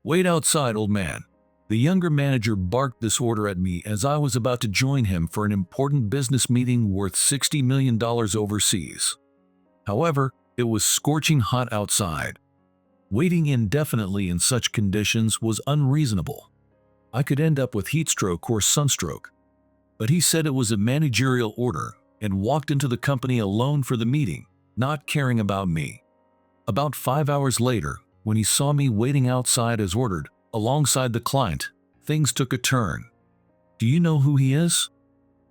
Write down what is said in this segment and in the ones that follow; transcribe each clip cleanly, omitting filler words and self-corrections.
"Wait outside, old man." The younger manager barked this order at me as I was about to join him for an important business meeting worth $60 million overseas. However, it was scorching hot outside. Waiting indefinitely in such conditions was unreasonable. I could end up with heatstroke or sunstroke. But he said it was a managerial order and walked into the company alone for the meeting, not caring about me. About 5 hours later, when he saw me waiting outside as ordered, alongside the client, things took a turn. "Do you know who he is?"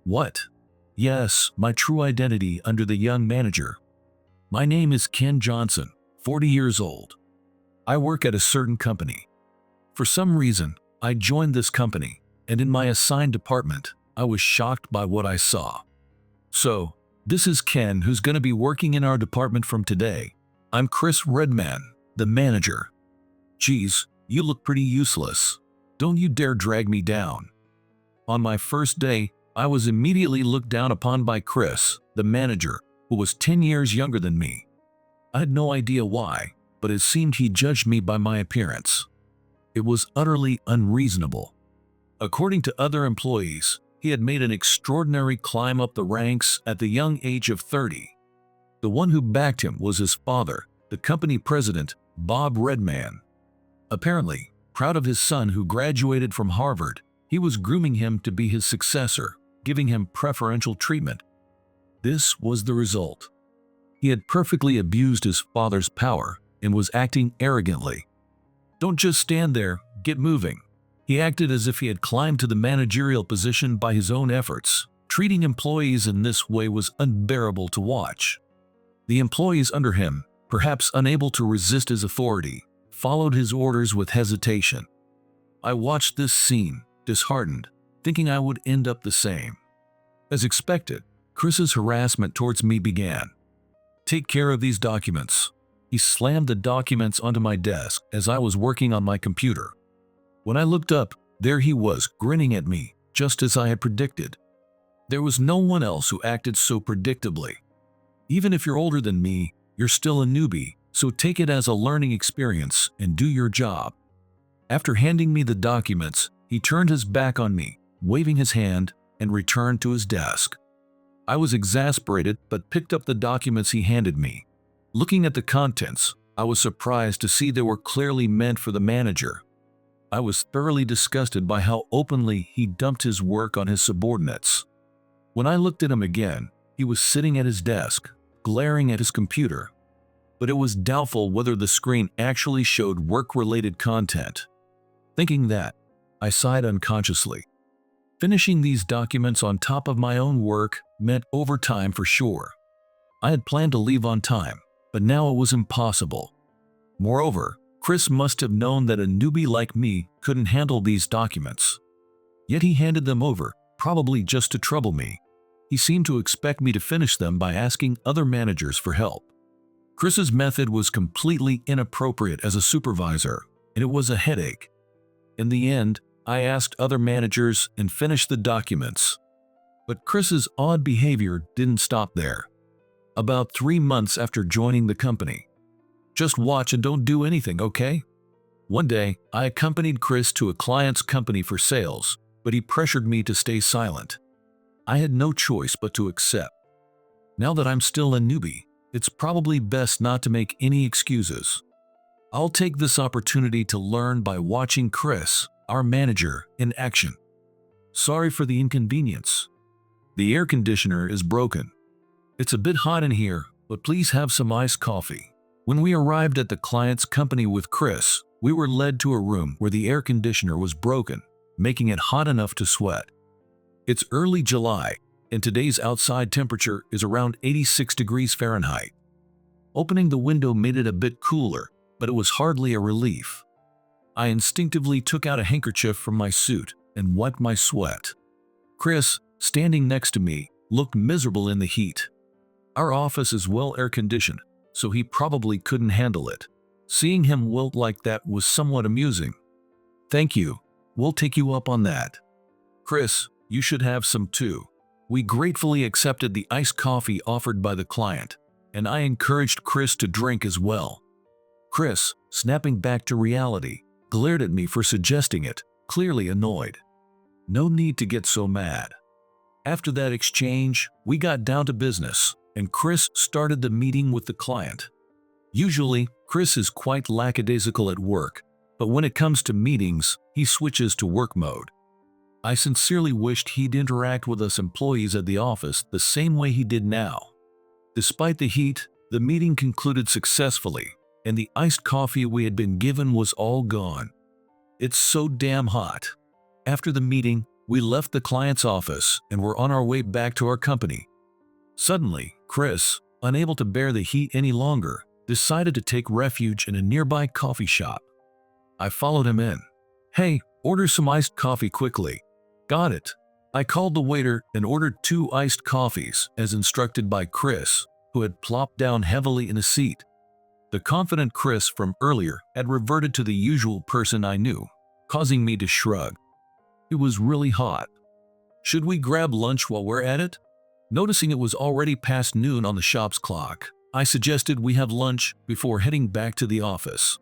"What?" "Yes, my true identity under the young manager. My name is Ken Johnson, 40 years old. I work at a certain company. For some reason, I joined this company, and in my assigned department, I was shocked by what I saw. So, this is Ken who's going to be working in our department from today. I'm Chris Redman, the manager. Geez, you look pretty useless. Don't you dare drag me down." On my first day, I was immediately looked down upon by Chris, the manager, who was 10 years younger than me. I had no idea why, but it seemed he judged me by my appearance. It was utterly unreasonable. According to other employees, he had made an extraordinary climb up the ranks at the young age of 30. The one who backed him was his father, the company president, Bob Redman. Apparently, proud of his son who graduated from Harvard, he was grooming him to be his successor, giving him preferential treatment. This was the result. He had perfectly abused his father's power and was acting arrogantly. "Don't just stand there, get moving." He acted as if he had climbed to the managerial position by his own efforts. Treating employees in this way was unbearable to watch. The employees under him, perhaps unable to resist his authority, followed his orders with hesitation. I watched this scene, disheartened, thinking I would end up the same. As expected, Chris's harassment towards me began. "Take care of these documents." He slammed the documents onto my desk as I was working on my computer. When I looked up, there he was, grinning at me, just as I had predicted. There was no one else who acted so predictably. Even if you're older than me, you're still a newbie, so take it as a learning experience and do your job. After handing me the documents, he turned his back on me, waving his hand, and returned to his desk. I was exasperated but picked up the documents he handed me. Looking at the contents, I was surprised to see they were clearly meant for the manager. I was thoroughly disgusted by how openly he dumped his work on his subordinates. When I looked at him again, he was sitting at his desk, glaring at his computer. But it was doubtful whether the screen actually showed work-related content. Thinking that, I sighed unconsciously. Finishing these documents on top of my own work meant overtime for sure. I had planned to leave on time, but now it was impossible. Moreover, Chris must have known that a newbie like me couldn't handle these documents. Yet he handed them over, probably just to trouble me. He seemed to expect me to finish them by asking other managers for help. Chris's method was completely inappropriate as a supervisor, and it was a headache. In the end, I asked other managers and finished the documents. But Chris's odd behavior didn't stop there. About 3 months after joining the company. "Just watch and don't do anything, okay?" One day, I accompanied Chris to a client's company for sales, but he pressured me to stay silent. I had no choice but to accept. Now that I'm still a newbie, it's probably best not to make any excuses. I'll take this opportunity to learn by watching Chris, our manager, in action. "Sorry for the inconvenience. The air conditioner is broken. It's a bit hot in here, but please have some iced coffee." When we arrived at the client's company with Chris, we were led to a room where the air conditioner was broken, making it hot enough to sweat. It's early July, and today's outside temperature is around 86 degrees Fahrenheit. Opening the window made it a bit cooler, but it was hardly a relief. I instinctively took out a handkerchief from my suit and wiped my sweat. Chris, standing next to me, looked miserable in the heat. Our office is well air-conditioned, so he probably couldn't handle it. Seeing him wilt like that was somewhat amusing. "Thank you. We'll take you up on that." "Chris, you should have some too." We gratefully accepted the iced coffee offered by the client, and I encouraged Chris to drink as well. Chris, snapping back to reality, glared at me for suggesting it, clearly annoyed. No need to get so mad. After that exchange, we got down to business, and Chris started the meeting with the client. Usually, Chris is quite lackadaisical at work, but when it comes to meetings, he switches to work mode. I sincerely wished he'd interact with us employees at the office the same way he did now. Despite the heat, the meeting concluded successfully, and the iced coffee we had been given was all gone. It's so damn hot. After the meeting, we left the client's office and were on our way back to our company. Suddenly, Chris, unable to bear the heat any longer, decided to take refuge in a nearby coffee shop. I followed him in. "Hey, order some iced coffee quickly." "Got it." I called the waiter and ordered 2 iced coffees, as instructed by Chris, who had plopped down heavily in a seat. The confident Chris from earlier had reverted to the usual person I knew, causing me to shrug. It was really hot. "Should we grab lunch while we're at it?" Noticing it was already past noon on the shop's clock, I suggested we have lunch before heading back to the office.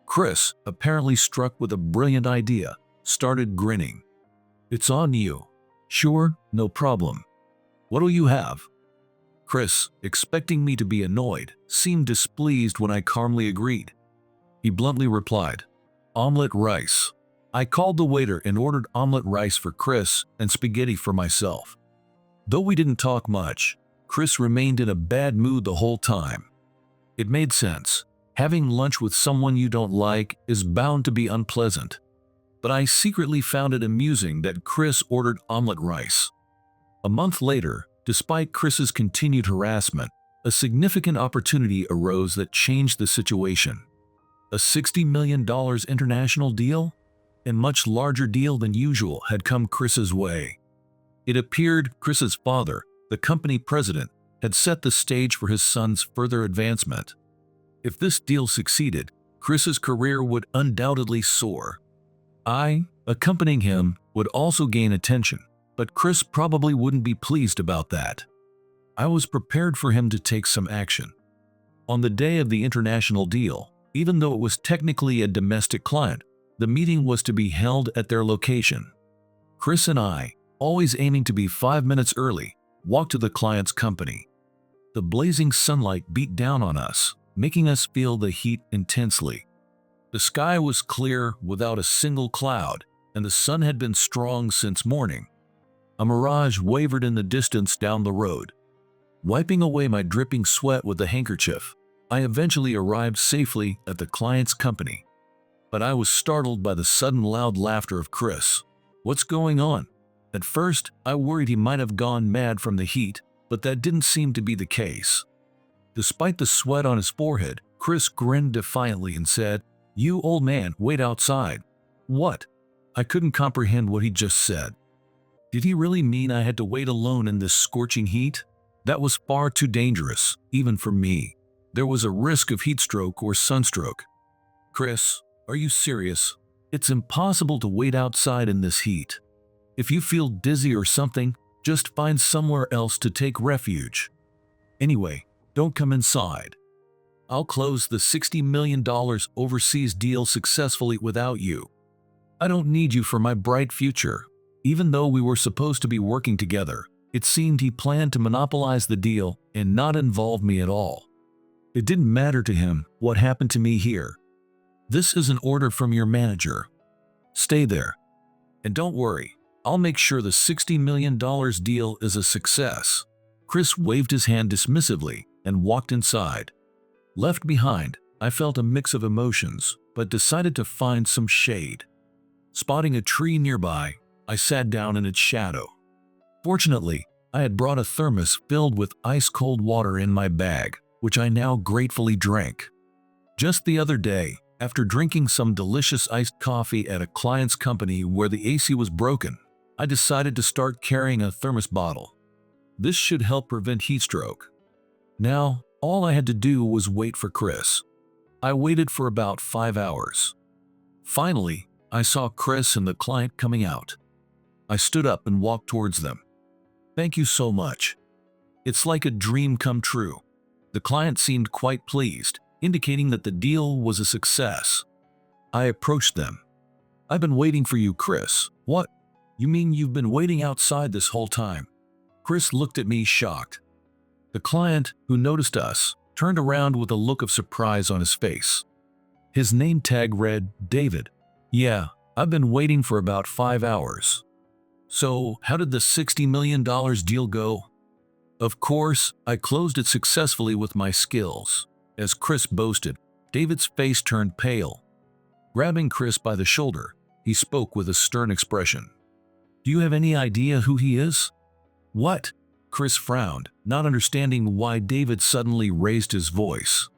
Chris, apparently struck with a brilliant idea, started grinning. "It's on you." "Sure, no problem. What'll you have?" Chris, expecting me to be annoyed, seemed displeased when I calmly agreed. He bluntly replied, "Omelette rice." I called the waiter and ordered omelette rice for Chris and spaghetti for myself. Though we didn't talk much, Chris remained in a bad mood the whole time. It made sense. Having lunch with someone you don't like is bound to be unpleasant. But I secretly found it amusing that Chris ordered omelette rice. A month later, despite Chris's continued harassment, a significant opportunity arose that changed the situation. A $60 million international deal? A much larger deal than usual had come Chris's way. It appeared Chris's father, the company president, had set the stage for his son's further advancement. If this deal succeeded, Chris's career would undoubtedly soar. I, accompanying him, would also gain attention, but Chris probably wouldn't be pleased about that. I was prepared for him to take some action. On the day of the international deal, even though it was technically a domestic client, the meeting was to be held at their location. Chris and I, always aiming to be 5 minutes early, walked to the client's company. The blazing sunlight beat down on us, making us feel the heat intensely. The sky was clear without a single cloud, and the sun had been strong since morning. A mirage wavered in the distance down the road. Wiping away my dripping sweat with a handkerchief, I eventually arrived safely at the client's company. But I was startled by the sudden loud laughter of Chris. "What's going on?" At first, I worried he might have gone mad from the heat, but that didn't seem to be the case. Despite the sweat on his forehead, Chris grinned defiantly and said, "You old man, wait outside." "What?" I couldn't comprehend what he just said. Did he really mean I had to wait alone in this scorching heat? That was far too dangerous, even for me. There was a risk of heat stroke or sunstroke. "Chris, are you serious? It's impossible to wait outside in this heat. If you feel dizzy or something, just find somewhere else to take refuge. Anyway, don't come inside. I'll close the $60 million overseas deal successfully without you. I don't need you for my bright future." Even though we were supposed to be working together, it seemed he planned to monopolize the deal and not involve me at all. It didn't matter to him what happened to me here. "This is an order from your manager. Stay there. And don't worry, I'll make sure the $60 million deal is a success." Chris waved his hand dismissively and walked inside. Left behind, I felt a mix of emotions, but decided to find some shade. Spotting a tree nearby, I sat down in its shadow. Fortunately, I had brought a thermos filled with ice-cold water in my bag, which I now gratefully drank. Just the other day, after drinking some delicious iced coffee at a client's company where the AC was broken, I decided to start carrying a thermos bottle. This should help prevent heat stroke. Now, all I had to do was wait for Chris. I waited for about 5 hours. Finally, I saw Chris and the client coming out. I stood up and walked towards them. "Thank you so much. It's like a dream come true." The client seemed quite pleased, indicating that the deal was a success. I approached them. "I've been waiting for you, Chris." "What? You mean you've been waiting outside this whole time?" Chris looked at me shocked. The client, who noticed us, turned around with a look of surprise on his face. His name tag read, "David." "Yeah, I've been waiting for about 5 hours." "So, how did the $60 million deal go?" "Of course, I closed it successfully with my skills." As Chris boasted, David's face turned pale. Grabbing Chris by the shoulder, he spoke with a stern expression. "Do you have any idea who he is?" "What?" Chris frowned, not understanding why David suddenly raised his voice.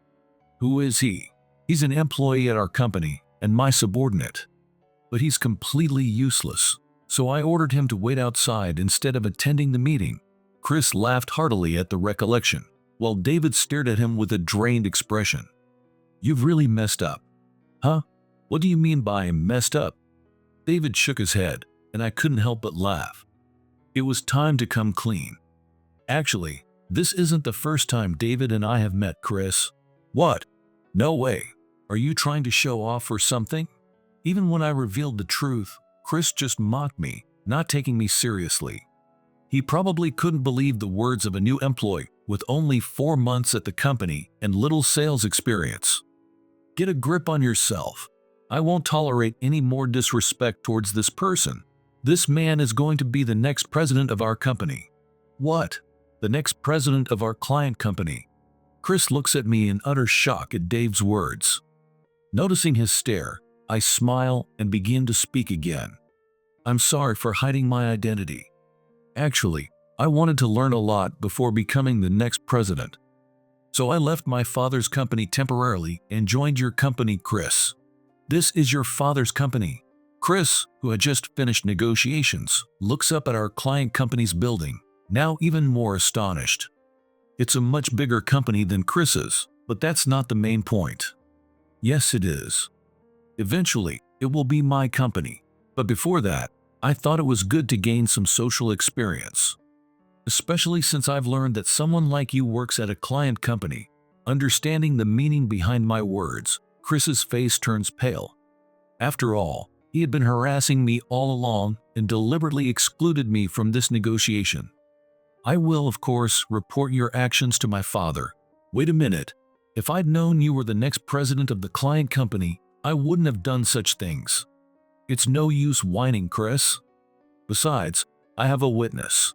"Who is he?" "He's an employee at our company and my subordinate. But he's completely useless, so I ordered him to wait outside instead of attending the meeting." Chris laughed heartily at the recollection, while David stared at him with a drained expression. "You've really messed up." "Huh? What do you mean by messed up?" David shook his head, and I couldn't help but laugh. It was time to come clean. "Actually, this isn't the first time David and I have met, Chris." "What? No way. Are you trying to show off or something?" Even when I revealed the truth, Chris just mocked me, not taking me seriously. He probably couldn't believe the words of a new employee with only 4 months at the company and little sales experience. "Get a grip on yourself. I won't tolerate any more disrespect towards this person. This man is going to be the next president of our company." "What? The next president of our client company?" Chris looks at me in utter shock at Dave's words. Noticing his stare, I smile and begin to speak again. "I'm sorry for hiding my identity. Actually, I wanted to learn a lot before becoming the next president. So I left my father's company temporarily and joined your company, Chris." "This is your father's company?" Chris, who had just finished negotiations, looks up at our client company's building, now even more astonished. "It's a much bigger company than Chris's, but that's not the main point." "Yes, it is. Eventually, it will be my company. But before that, I thought it was good to gain some social experience. Especially since I've learned that someone like you works at a client company." Understanding the meaning behind my words, Chris's face turns pale. After all, he had been harassing me all along and deliberately excluded me from this negotiation. "I will, of course, report your actions to my father." "Wait a minute. If I'd known you were the next president of the client company, I wouldn't have done such things." "It's no use whining, Chris. Besides, I have a witness.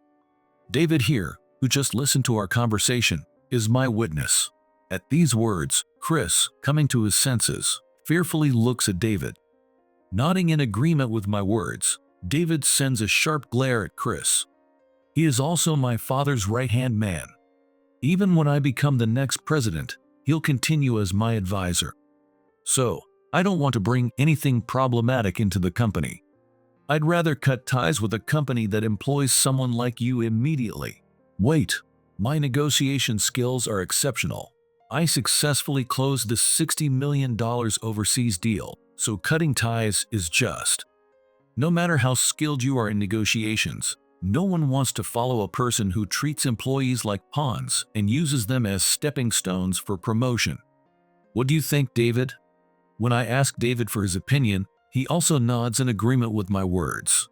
David here, who just listened to our conversation, is my witness." At these words, Chris, coming to his senses, fearfully looks at David. Nodding in agreement with my words, David sends a sharp glare at Chris. "He is also my father's right-hand man. Even when I become the next president, he'll continue as my advisor. So, I don't want to bring anything problematic into the company. I'd rather cut ties with a company that employs someone like you immediately." "Wait, my negotiation skills are exceptional. I successfully closed this $60 million overseas deal, so cutting ties is just." No matter how skilled you are in negotiations, no one wants to follow a person who treats employees like pawns and uses them as stepping stones for promotion. "What do you think, David?" When I ask David for his opinion, he also nods in agreement with my words.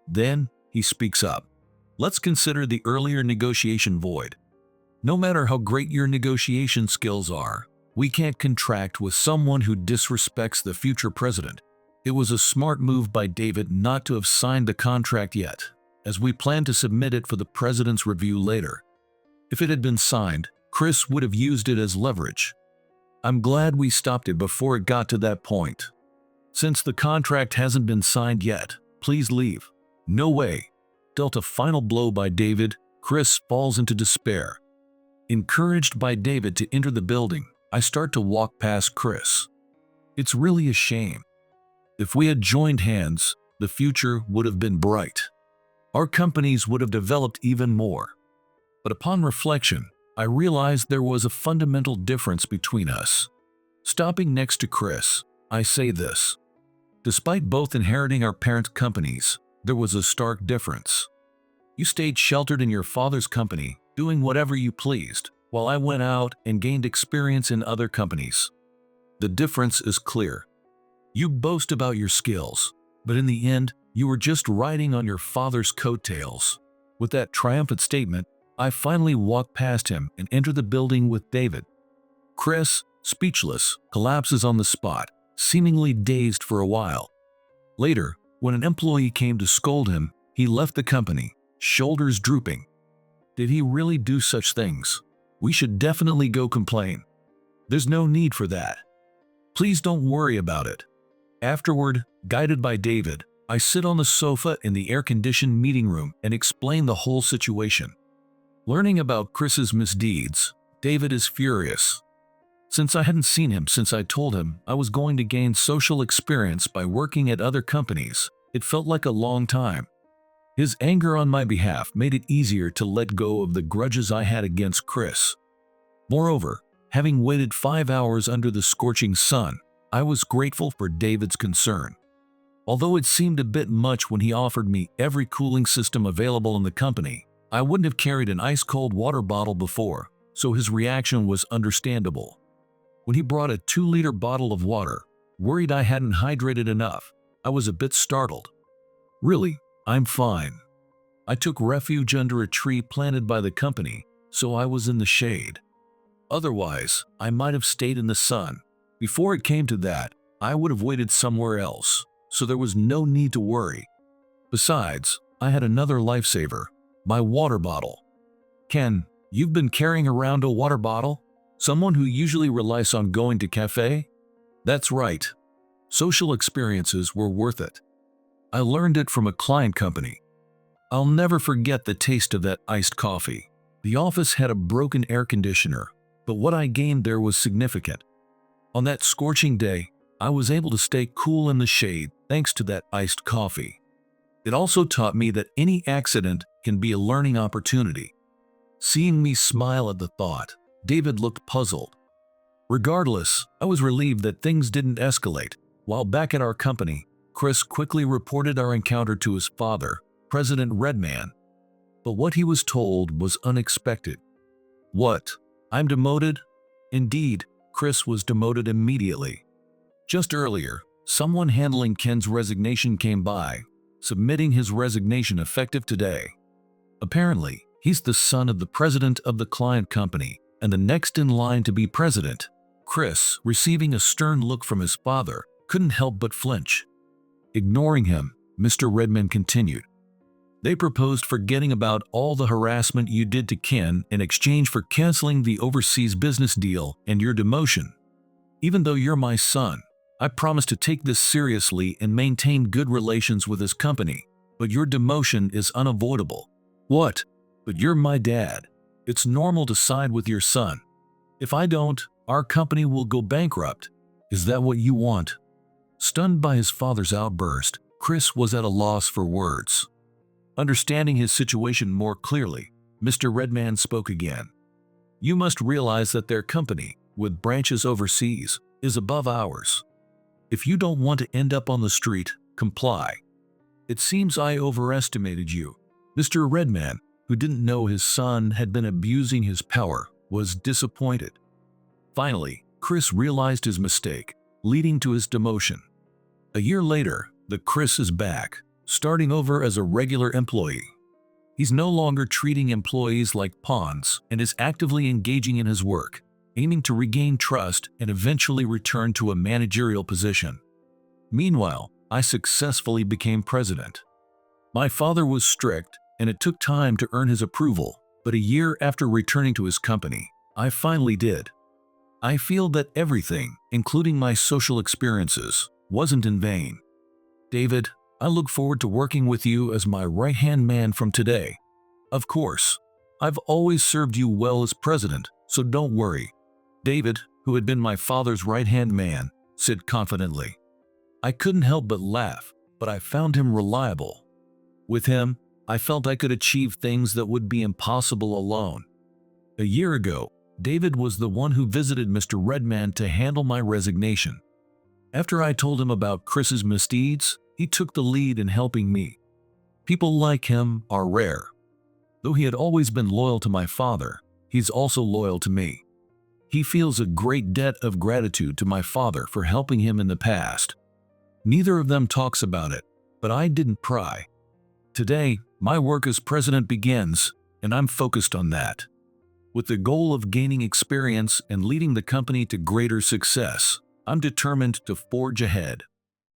Then, he speaks up. "Let's consider the earlier negotiation void. No matter how great your negotiation skills are, we can't contract with someone who disrespects the future president." It was a smart move by David not to have signed the contract yet, as we plan to submit it for the president's review later. If it had been signed, Chris would have used it as leverage. I'm glad we stopped it before it got to that point. "Since the contract hasn't been signed yet, please leave." "No way." Dealt a final blow by David, Chris falls into despair. Encouraged by David to enter the building, I start to walk past Chris. It's really a shame. If we had joined hands, the future would have been bright. Our companies would have developed even more. But upon reflection, I realized there was a fundamental difference between us. Stopping next to Chris, I say this. Despite both inheriting our parent companies, there was a stark difference. You stayed sheltered in your father's company, doing whatever you pleased, while I went out and gained experience in other companies. The difference is clear. You boast about your skills, but in the end, you were just riding on your father's coattails." With that triumphant statement, I finally walked past him and entered the building with David. Chris, speechless, collapses on the spot, seemingly dazed for a while. Later, when an employee came to scold him, he left the company, shoulders drooping. Did he really do such things? We should definitely go complain. There's no need for that. Please don't worry about it. Afterward, guided by David, I sit on the sofa in the air-conditioned meeting room and explain the whole situation. Learning about Chris's misdeeds, David is furious. Since I hadn't seen him since I told him I was going to gain social experience by working at other companies, it felt like a long time. His anger on my behalf made it easier to let go of the grudges I had against Chris. Moreover, having waited 5 hours under the scorching sun, I was grateful for David's concern. Although it seemed a bit much when he offered me every cooling system available in the company, I wouldn't have carried an ice-cold water bottle before, so his reaction was understandable. When he brought a 2-liter bottle of water, worried I hadn't hydrated enough, I was a bit startled. "Really, I'm fine. I took refuge under a tree planted by the company, so I was in the shade. Otherwise, I might have stayed in the sun. Before it came to that, I would have waited somewhere else, so there was no need to worry. Besides, I had another lifesaver, my water bottle." "Ken, you've been carrying around a water bottle? Someone who usually relies on going to cafe?" "That's right. Social experiences were worth it. I learned it from a client company. I'll never forget the taste of that iced coffee. The office had a broken air conditioner, but what I gained there was significant. On that scorching day, I was able to stay cool in the shade thanks to that iced coffee. It also taught me that any accident can be a learning opportunity." Seeing me smile at the thought, David looked puzzled. Regardless, I was relieved that things didn't escalate. While back at our company, Chris quickly reported our encounter to his father, President Redman. But what he was told was unexpected. "What? I'm demoted?" Indeed, Chris was demoted immediately. Just earlier, someone handling Ken's resignation came by, submitting his resignation effective today. Apparently, he's the son of the president of the client company and the next in line to be president. Chris, receiving a stern look from his father, couldn't help but flinch. Ignoring him, Mr. Redman continued. "They proposed forgetting about all the harassment you did to Ken in exchange for canceling the overseas business deal and your demotion. Even though you're my son, I promise to take this seriously and maintain good relations with his company, but your demotion is unavoidable." "What? But you're my dad. It's normal to side with your son. If I don't, our company will go bankrupt. Is that what you want?" Stunned by his father's outburst, Chris was at a loss for words. Understanding his situation more clearly, Mr. Redman spoke again. "You must realize that their company, with branches overseas, is above ours. If you don't want to end up on the street, comply. It seems I overestimated you." Mr. Redman, who didn't know his son had been abusing his power, was disappointed. Finally, Chris realized his mistake, leading to his demotion. A year later, the Chris is back, starting over as a regular employee. He's no longer treating employees like pawns and is actively engaging in his work, aiming to regain trust and eventually return to a managerial position. Meanwhile, I successfully became president. My father was strict, and it took time to earn his approval, but a year after returning to his company, I finally did. I feel that everything, including my social experiences, wasn't in vain. David, I look forward to working with you as my right-hand man from today. Of course, I've always served you well as president, so don't worry." David, who had been my father's right-hand man, said confidently. I couldn't help but laugh, but I found him reliable. With him, I felt I could achieve things that would be impossible alone. A year ago, David was the one who visited Mr. Redman to handle my resignation. After I told him about Chris's misdeeds, he took the lead in helping me. People like him are rare. Though he had always been loyal to my father, he's also loyal to me. He feels a great debt of gratitude to my father for helping him in the past. Neither of them talks about it, but I didn't pry. Today, my work as president begins, and I'm focused on that. With the goal of gaining experience and leading the company to greater success, I'm determined to forge ahead.